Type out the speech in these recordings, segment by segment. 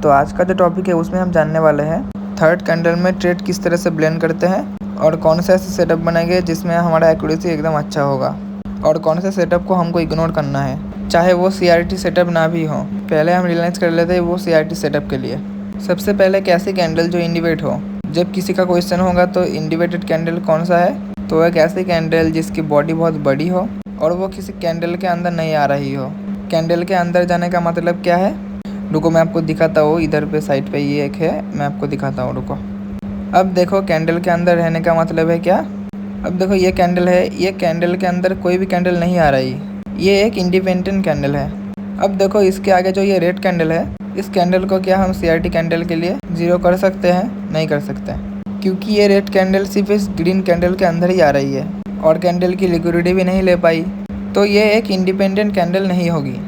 तो आज का जो टॉपिक है उसमें हम जानने वाले हैं थर्ड कैंडल में ट्रेड किस तरह से ब्लेंड करते हैं और कौन सा ऐसे सेटअप बनाएंगे जिसमें हमारा एक्यूरेसी एकदम अच्छा होगा और कौन से सेटअप को हमको इग्नोर करना है, चाहे वो CRT सेटअप ना भी हो। पहले हम रियलाइज़ कर लेते हैं वो CRT सेटअप के लिए। सबसे पहले एक ऐसी कैंडल जो इंडिकेट हो। जब किसी का क्वेश्चन होगा तो इंडिकेटेड कैंडल कौन सा है, तो एक ऐसी कैंडल जिसकी बॉडी बहुत बड़ी हो और वो किसी कैंडल के अंदर नहीं आ रही हो। कैंडल के अंदर जाने का मतलब क्या है, रुको मैं आपको दिखाता हूँ। इधर पे साइड पे ये एक है, मैं आपको दिखाता हूँ, रुको। अब देखो कैंडल के अंदर रहने का मतलब है क्या। अब देखो ये कैंडल है, ये कैंडल के अंदर कोई भी कैंडल नहीं आ रही, ये एक इंडिपेंडेंट कैंडल है। अब देखो इसके आगे जो ये रेड कैंडल है, इस कैंडल को क्या हम CRT कैंडल के लिए ज़ीरो कर सकते हैं? नहीं कर सकते, क्योंकि ये रेड कैंडल सिर्फ इस ग्रीन कैंडल के अंदर ही आ रही है और कैंडल की लिक्विडिटी भी नहीं ले पाई, तो ये एक इंडिपेंडेंट कैंडल नहीं होगी।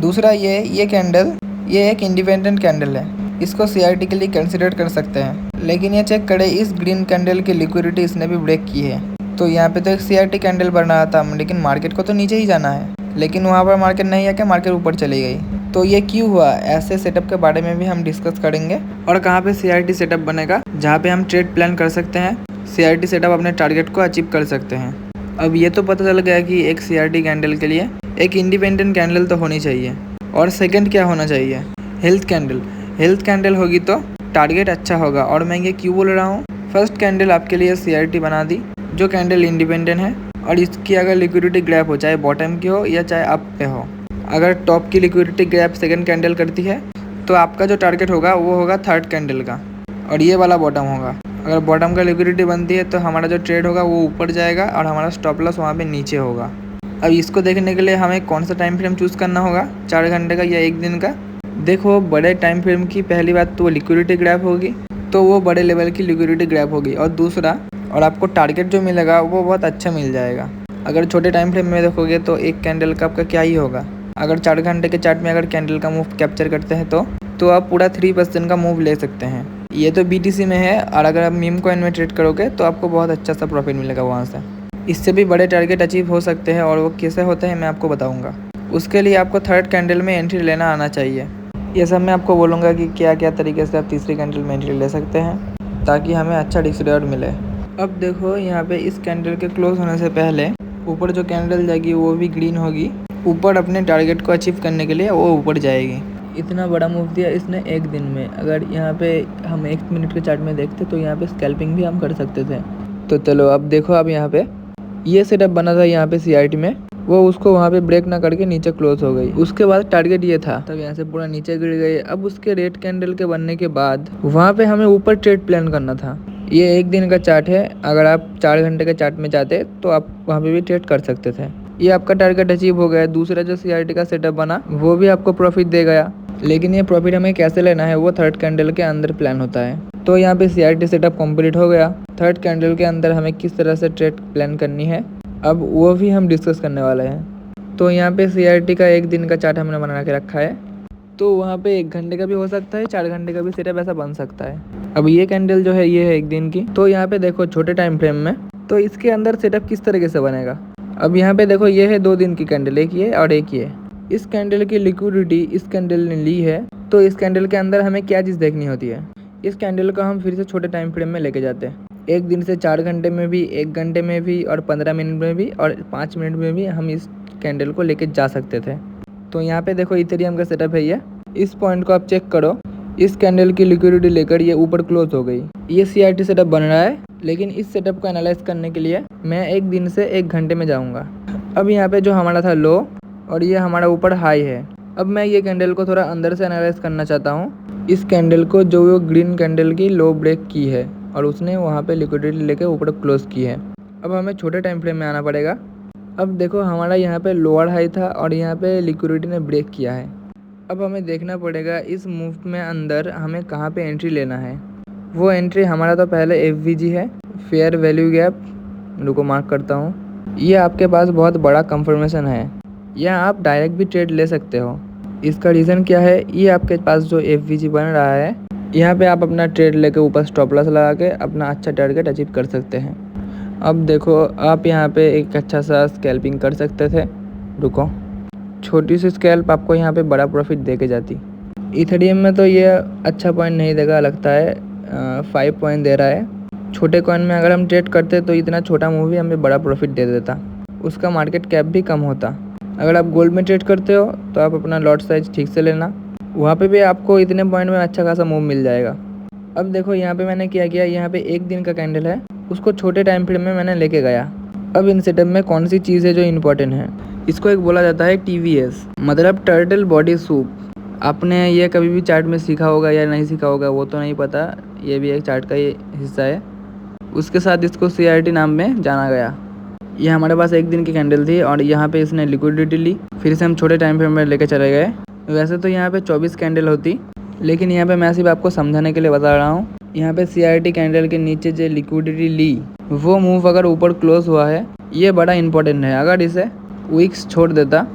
दूसरा ये कैंडल ये एक इंडिपेंडेंट कैंडल है, इसको CRT के लिए कंसिडर कर सकते हैं। लेकिन ये चेक करें, इस ग्रीन कैंडल की लिक्विडिटी इसने भी ब्रेक की है। तो यहाँ पे तो एक CRT कैंडल बन रहा था, लेकिन मार्केट को तो नीचे ही जाना है, लेकिन वहाँ पर मार्केट नहीं आके मार्केट ऊपर चली गई। तो ये क्यों हुआ? ऐसे सेटअप के बारे में भी हम डिस्कस करेंगे और कहाँ पे CRT सेटअप बनेगा जहाँ पे हम ट्रेड प्लान कर सकते हैं, CRT सेटअप अपने टारगेट को अचीव कर सकते हैं। अब ये तो पता चल गया कि एक CRT कैंडल के लिए एक इंडिपेंडेंट कैंडल तो होनी चाहिए। और सेकंड क्या होना चाहिए? Health candle. हेल्थ कैंडल होगी तो टारगेट अच्छा होगा। और मैं ये क्यों बोल रहा हूँ, फर्स्ट कैंडल आपके लिए CRT बना दी जो कैंडल इंडिपेंडेंट है और इसकी अगर लिक्विडिटी ग्रैप हो, चाहे बॉटम की हो या चाहे अप पे हो, अगर टॉप की लिक्विडिटी ग्रैप सेकंड कैंडल करती है तो आपका जो टारगेट होगा वो होगा थर्ड कैंडल का और ये वाला बॉटम होगा। अगर बॉटम का लिक्विडिटी बनती है तो हमारा जो ट्रेड होगा वो ऊपर जाएगा और हमारा स्टॉप लॉस वहाँ पे नीचे होगा। अब इसको देखने के लिए हमें कौन सा टाइम फ्रेम चूज़ करना होगा, 4 घंटे का या 1 दिन का। देखो बड़े टाइम फ्रेम की पहली बात तो वो लिक्विडिटी ग्रैप होगी, तो वो बड़े लेवल की लिक्विडिटी ग्रैप होगी। और दूसरा, और आपको टारगेट जो मिलेगा वो बहुत अच्छा मिल जाएगा। अगर छोटे टाइम फ्रेम में देखोगे तो एक कैंडल का आपका क्या ही होगा। अगर 4 घंटे के चार्ट में अगर कैंडल का मूव कैप्चर करते हैं तो आप पूरा 3% का मूव ले सकते हैं। ये तो BTC में है, और अगर आप मीम कॉइन में ट्रेड करोगे तो आपको बहुत अच्छा सा प्रॉफिट मिलेगा वहाँ से। इससे भी बड़े टारगेट अचीव हो सकते हैं और वो कैसे होते हैं मैं आपको बताऊँगा। उसके लिए आपको थर्ड कैंडल में एंट्री लेना आना चाहिए। ये सब मैं आपको बोलूँगा कि क्या क्या तरीके से आप तीसरी कैंडल में एंट्री ले सकते हैं ताकि हमें अच्छा डिस्काउंट मिले। अब देखो यहाँ पे इस कैंडल के क्लोज होने से पहले ऊपर जो कैंडल जाएगी वो भी ग्रीन होगी, ऊपर अपने टारगेट को अचीव करने के लिए वो ऊपर जाएगी। इतना बड़ा मूव दिया इसने एक दिन में। अगर यहाँ पे हम 1 मिनट के चार्ट में देखते तो यहाँ पे स्कैल्पिंग भी हम कर सकते थे। तो चलो अब देखो, अब यहाँ पे ये सेटअप बना था यहाँ पे CRT में, वो उसको वहाँ पे ब्रेक ना करके नीचे क्लोज हो गई। उसके बाद टारगेट ये था, तब यहाँ से पूरा नीचे गिर गई। अब उसके रेड कैंडल के बनने के बाद वहाँ पे हमें ऊपर ट्रेड प्लान करना था। ये 1 दिन का चार्ट है, अगर आप 4 घंटे के चार्ट में जाते तो आप वहाँ पे भी ट्रेड कर सकते थे। ये आपका टारगेट अचीव हो गया। दूसरा जो CRT का सेटअप बना वो भी आपको प्रॉफिट दे गया, लेकिन ये प्रॉफिट हमें कैसे लेना है वो थर्ड कैंडल के अंदर प्लान होता है। तो यहाँ पे CRT सेटअप कंप्लीट हो गया। थर्ड कैंडल के अंदर हमें किस तरह से ट्रेड प्लान करनी है अब वो भी हम डिस्कस करने वाले हैं। तो यहाँ पे CRT का 1 दिन का चार्ट हमने बना के रखा है, तो वहाँ पे 1 घंटे का भी हो सकता है, 4 घंटे का भी सेटअप ऐसा बन सकता है। अब ये कैंडल जो है ये है 1 दिन की। तो यहाँ पे देखो छोटे टाइम फ्रेम में तो इसके अंदर सेटअप किस तरीके से बनेगा। अब यहाँ पे देखो ये है 2 दिन की कैंडल, एक ये और एक ये। इस कैंडल की लिक्विडिटी इस कैंडल ने ली है, तो इस कैंडल के अंदर हमें क्या चीज़ देखनी होती है। इस कैंडल को हम फिर से छोटे टाइम फ्रेम में लेके जाते हैं। 1 दिन से 4 घंटे में भी, 1 घंटे में भी और 15 मिनट में भी और 5 मिनट में भी हम इस कैंडल को लेके जा सकते थे। तो यहाँ पे देखो इथेरियम का सेटअप है ये। इस पॉइंट को आप चेक करो, इस कैंडल की लिक्विडिटी लेकर ये ऊपर क्लोज हो गई। ये CRT सेटअप बन रहा है, लेकिन इस सेटअप को एनालाइज करने के लिए मैं 1 दिन से 1 घंटे में जाऊँगा। अब यहाँ पे जो हमारा था लो और ये हमारा ऊपर हाई है। अब मैं ये कैंडल को थोड़ा अंदर से एनालाइज करना चाहता हूँ। इस कैंडल को जो वो ग्रीन कैंडल की लो ब्रेक की है और उसने वहाँ पे लिक्विडिटी लेके ऊपर क्लोज की है। अब हमें छोटे टाइम फ्रेम में आना पड़ेगा। अब देखो हमारा यहाँ पे लोअर हाई था और यहाँ पे लिक्विडिटी ने ब्रेक किया है। अब हमें देखना पड़ेगा इस मूव में अंदर हमें कहाँ पे एंट्री लेना है। वो एंट्री हमारा तो पहले FVG है, फेयर वैल्यू गैप। रुको मार्क करता हूँ। ये आपके पास बहुत बड़ा कंफर्मेशन है, या आप डायरेक्ट भी ट्रेड ले सकते हो। इसका रीज़न क्या है, ये आपके पास जो FVG बन रहा है यहाँ पे आप अपना ट्रेड लेके ऊपर स्टॉप लॉस लगा के अपना अच्छा टारगेट अचीव कर सकते हैं। अब देखो आप यहाँ पे एक अच्छा सा स्कैल्पिंग कर सकते थे। रुको, छोटी सी स्कैल्प आपको यहाँ पे बड़ा प्रॉफिट दे के जाती। इथेरियम में तो ये अच्छा पॉइंट नहीं देगा लगता है, 5 पॉइंट दे रहा है। छोटे कॉइन में अगर हम ट्रेड करते तो इतना छोटा मूव भी हमें बड़ा प्रॉफिट दे देता, उसका मार्केट कैप भी कम होता। अगर आप गोल्ड में ट्रेड करते हो तो आप अपना लॉट साइज ठीक से लेना, वहाँ पे भी आपको इतने पॉइंट में अच्छा खासा मूव मिल जाएगा। अब देखो यहाँ पे मैंने क्या किया, यहाँ पे 1 दिन का कैंडल है, उसको छोटे टाइम फ्रेम में मैंने लेके गया। अब इन सेटअप में कौन सी चीज़ है जो इम्पोर्टेंट है, इसको एक बोला जाता है TVS, मतलब टर्टल बॉडी सूप। आपने ये कभी भी चार्ट में सीखा होगा या नहीं सीखा होगा वो तो नहीं पता, ये भी एक चार्ट का ही हिस्सा है। उसके साथ इसको CRT नाम में जाना गया। ये हमारे पास 1 दिन की कैंडल थी और यहाँ पे इसने लिक्विडिटी ली, फिर से हम छोटे टाइम फ्रेम में लेके चले गए। वैसे तो यहाँ पे 24 कैंडल होती, लेकिन यहाँ पे मैं सिर्फ आपको समझाने के लिए बता रहा हूँ। यहाँ पे CRT कैंडल के नीचे जो लिक्विडिटी ली वो मूव अगर ऊपर क्लोज हुआ है, ये बड़ा इंपॉर्टेंट है। अगर इसे वीक्स छोड़ देता,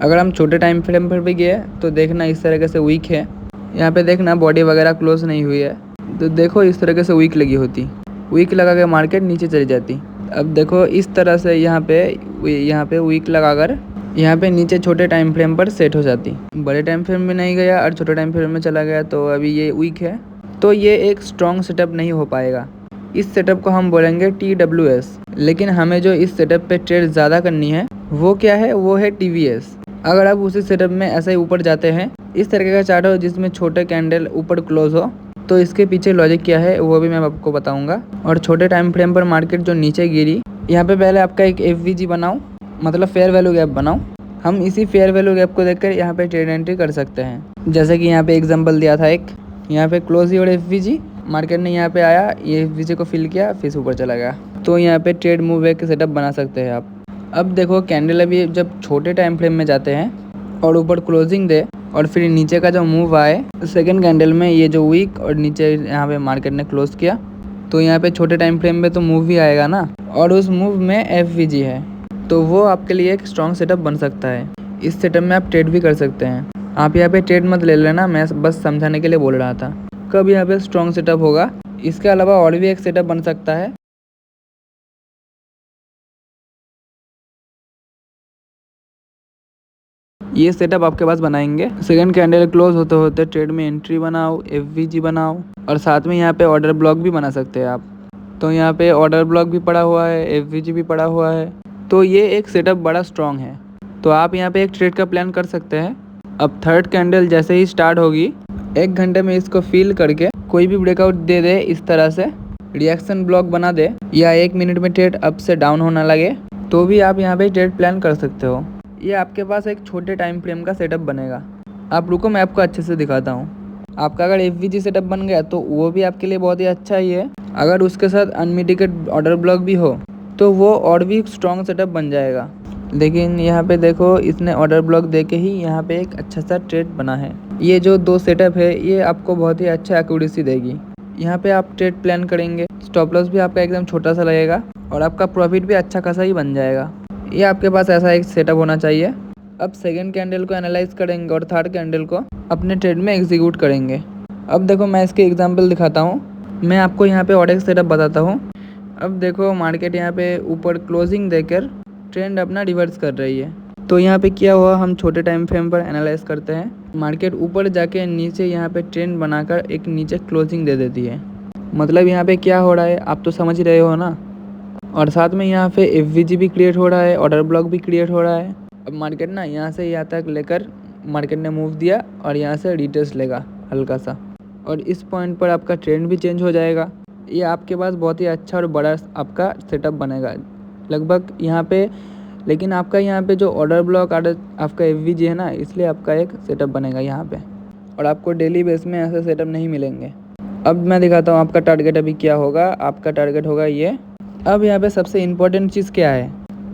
अगर हम छोटे टाइम फ्रेम पर भी गए तो देखना इस तरीके से वीक है, यहाँ पे देखना बॉडी वगैरह क्लोज नहीं हुई है, तो देखो इस तरीके से वीक लगी होती, वीक लगा के मार्केट नीचे चली जाती। अब देखो इस तरह से यहाँ पे वीक लगाकर यहाँ पे नीचे छोटे टाइम फ्रेम पर सेट हो जाती। बड़े टाइम फ्रेम में नहीं गया और छोटे टाइम फ्रेम में चला गया, तो अभी ये वीक है, तो ये एक स्ट्रॉन्ग सेटअप नहीं हो पाएगा। इस सेटअप को हम बोलेंगे TWS। लेकिन हमें जो इस सेटअप पे ट्रेड ज़्यादा करनी है वो क्या है, वो है TVS। अगर आप उसी सेटअप में ऐसे ही ऊपर जाते हैं, इस तरीके का चार्ट हो जिसमें छोटे कैंडल ऊपर क्लोज हो, तो इसके पीछे लॉजिक क्या है वो भी मैं आपको बताऊंगा। और छोटे टाइम फ्रेम पर मार्केट जो नीचे गिरी, यहाँ पे पहले आपका एक FVG बनाओ, मतलब फेयर वैल्यू गैप बनाओ। हम इसी फेयर वैल्यू गैप को देखकर यहाँ पे ट्रेड एंट्री कर सकते हैं। जैसे कि यहाँ पे एग्जांपल दिया था एक, यहाँ पे क्लोज ही और FVG, मार्केट ने यहाँ पे आया, ये FVG को फिल किया, फिर ऊपर चला गया, तो यहाँ पे ट्रेड मूव एक सेटअप बना सकते हैं आप। अब देखो कैंडल अभी जब छोटे टाइम फ्रेम में जाते हैं और ऊपर क्लोजिंग दे और फिर नीचे का जो मूव आए सेकंड कैंडल में, ये जो वीक और नीचे यहाँ पे मार्केट ने क्लोज किया, तो यहाँ पे छोटे टाइम फ्रेम में तो मूव ही आएगा ना, और उस मूव में FVG है, तो वो आपके लिए एक स्ट्रॉन्ग सेटअप बन सकता है। इस सेटअप में आप ट्रेड भी कर सकते हैं। आप यहाँ पे ट्रेड मत ले लेना, मैं बस समझाने के लिए बोल रहा था। कब यहाँ पे स्ट्रॉन्ग सेटअप होगा, इसके अलावा और भी एक सेटअप बन सकता है। ये सेटअप आपके पास बनाएंगे, सेकंड कैंडल क्लोज होते होते ट्रेड में एंट्री बनाओ, FVG बनाओ, और साथ में यहाँ पे ऑर्डर ब्लॉक भी बना सकते हैं आप। तो यहाँ पे ऑर्डर ब्लॉक भी पड़ा हुआ है, FVG भी पड़ा हुआ है, तो ये एक सेटअप बड़ा स्ट्रॉन्ग है। तो आप यहाँ पे एक ट्रेड का प्लान कर सकते हैं। अब थर्ड कैंडल जैसे ही स्टार्ट होगी, 1 घंटे में इसको फिल करके कोई भी ब्रेकआउट दे दे, इस तरह से रिएक्शन ब्लॉक बना दे, या 1 मिनट में ट्रेड अप से डाउन होना लगे, तो भी आप यहाँ पे ट्रेड प्लान कर सकते हो। ये आपके पास एक छोटे टाइम फ्रेम का सेटअप बनेगा। आप रुको, मैं आपको अच्छे से दिखाता हूँ। आपका अगर FVG सेटअप बन गया तो वो भी आपके लिए बहुत ही अच्छा ही है। अगर उसके साथ अनमिटिगेट ऑर्डर ब्लॉक भी हो तो वो और भी स्ट्रॉन्ग सेटअप बन जाएगा। लेकिन यहाँ पे देखो, इसने ऑर्डर ब्लॉक दे के ही यहाँ पे एक अच्छा सा ट्रेड बना है। ये जो 2 सेटअप है ये आपको बहुत ही अच्छा एक्यूरेसी देगी। यहाँ पे आप ट्रेड प्लान करेंगे, स्टॉप लॉस भी आपका एकदम छोटा सा लगेगा और आपका प्रॉफिट भी अच्छा खासा ही बन जाएगा। ये आपके पास ऐसा एक सेटअप होना चाहिए। अब सेकंड कैंडल को एनालाइज करेंगे और थर्ड कैंडल को अपने ट्रेड में एग्जीक्यूट करेंगे। अब देखो मैं इसके एग्जांपल दिखाता हूँ। मैं आपको यहाँ पे और एक सेटअप बताता हूँ। अब देखो मार्केट यहाँ पे ऊपर क्लोजिंग देकर ट्रेंड अपना रिवर्स कर रही है, तो यहाँ पे क्या हुआ, हम छोटे टाइम फ्रेम पर एनालाइज करते हैं। मार्केट ऊपर जाके नीचे यहाँ पे ट्रेंड बनाकर एक नीचे क्लोजिंग दे देती है। मतलब यहाँ पे क्या हो रहा है आप तो समझ रहे हो ना। और साथ में यहाँ पे FVG भी क्रिएट हो रहा है, ऑर्डर ब्लॉक भी क्रिएट हो रहा है। अब मार्केट ना यहाँ से यहाँ तक लेकर मार्केट ने मूव दिया और यहाँ से रिटेस्ट लेगा हल्का सा, और इस पॉइंट पर आपका ट्रेंड भी चेंज हो जाएगा। ये आपके पास बहुत ही अच्छा और बड़ा आपका सेटअप बनेगा लगभग यहाँ पे। लेकिन आपका यहाँ पे जो ऑर्डर ब्लॉक आपका FVG है ना, इसलिए आपका एक सेटअप बनेगा यहाँ पे, और आपको डेली बेस में ऐसे सेटअप नहीं मिलेंगे। अब मैं दिखाता हूँ आपका टारगेट अभी क्या होगा। आपका टारगेट होगा ये। अब यहाँ पे सबसे इम्पोर्टेंट चीज़ क्या है,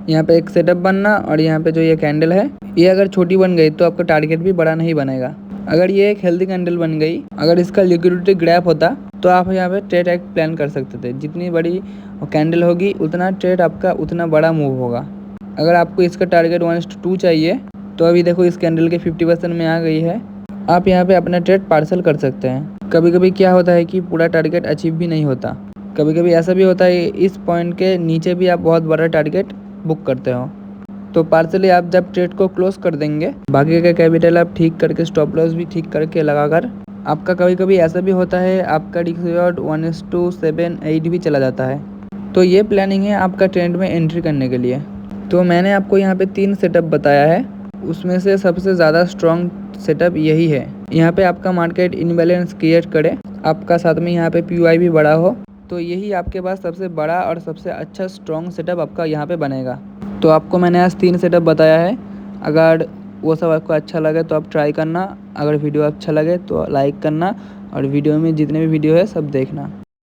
यहाँ पे एक सेटअप बनना, और यहाँ पे जो ये कैंडल है ये अगर छोटी बन गई तो आपका टारगेट भी बड़ा नहीं बनेगा। अगर ये एक हेल्दी कैंडल बन गई, अगर इसका लिक्विडिटी ग्रैप होता तो आप यहाँ पे ट्रेड एक प्लान कर सकते थे। जितनी बड़ी कैंडल होगी उतना ट्रेड आपका उतना बड़ा मूव होगा। अगर आपको इसका टारगेट 1:2 चाहिए तो अभी देखो इस कैंडल के 50% में आ गई है। आप यहाँ पे अपना ट्रेड पार्सल कर सकते हैं। कभी कभी क्या होता है कि पूरा टारगेट अचीव भी नहीं होता, कभी कभी ऐसा भी होता है इस पॉइंट के नीचे भी आप बहुत बड़ा टारगेट बुक करते हो। तो पार्सली आप जब ट्रेड को क्लोज कर देंगे, बाकी का कैपिटल आप ठीक करके स्टॉप लॉस भी ठीक करके लगाकर, आपका कभी कभी ऐसा भी होता है आपका रिस्क रिवॉर्ड 1:7 8 भी चला जाता है। तो ये प्लानिंग है आपका ट्रेंड में एंट्री करने के लिए। तो मैंने आपको यहाँ पे 3 सेटअप बताया है, उसमें से सबसे ज़्यादा स्ट्रॉन्ग सेटअप यही है। यहाँ पे आपका मार्केट इनबैलेंस क्रिएट करे, आपका साथ में यहाँ पे PY भी बड़ा हो, तो यही आपके पास सबसे बड़ा और सबसे अच्छा स्ट्रॉन्ग सेटअप आपका यहाँ पे बनेगा। तो आपको मैंने आज 3 सेटअप बताया है, अगर वो सब आपको अच्छा लगे तो आप ट्राई करना, अगर वीडियो अच्छा लगे तो लाइक करना और वीडियो में जितने भी वीडियो है सब देखना।